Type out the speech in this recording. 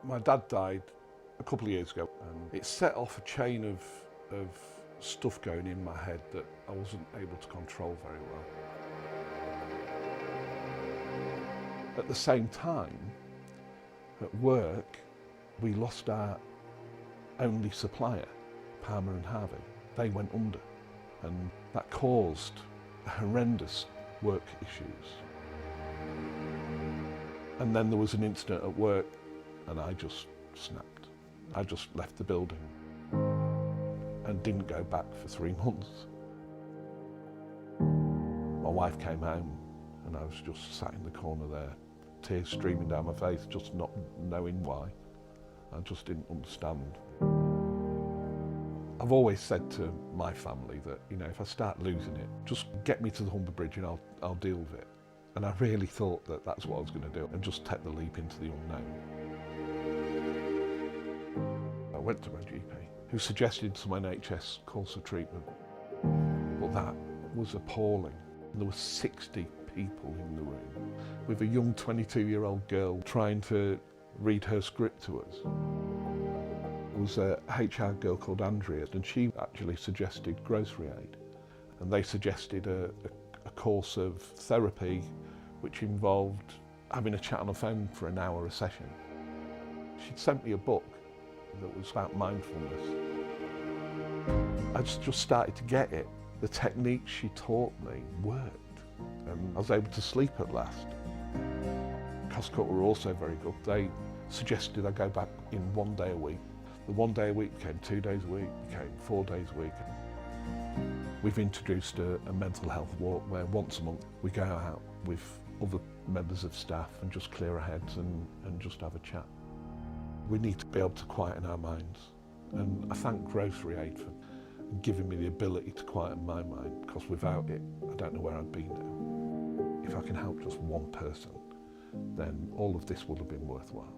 My dad died a couple of years ago, and it set off a chain of stuff going in my head that I wasn't able to control very well. At the same time, at work, we lost our only supplier, Palmer and Harvey. They went under, and that caused horrendous work issues. And then there was an incident at work, and I just snapped. I just left the building and didn't go back for 3 months. My wife came home and I was just sat in the corner there, tears streaming down my face, just not knowing why. I just didn't understand. I've always said to my family that, you know, if I start losing it, just get me to the Humber Bridge and I'll deal with it. And I really thought that that's what I was going to do, and just take the leap into the unknown. I went to my GP, who suggested some NHS course of treatment. But that was appalling. There were 60 people in the room, with a young 22-year-old girl trying to read her script to us. There was a HR girl called Andrea, and she actually suggested GroceryAid. And they suggested a course of therapy which involved having a chat on the phone for an hour a session. She'd sent me a book that was about mindfulness. I just started to get it. The techniques she taught me worked, and I was able to sleep at last. Costco were also very good. They suggested I go back in 1 day a week. The 1 day a week became 2 days a week, became 4 days a week. We've introduced a mental health walk where once a month we go out with other members of staff and just clear our heads and just have a chat. We need to be able to quieten our minds, and I thank GroceryAid for giving me the ability to quieten my mind, because without it I don't know where I'd be now. If I can help just one person, then all of this would have been worthwhile.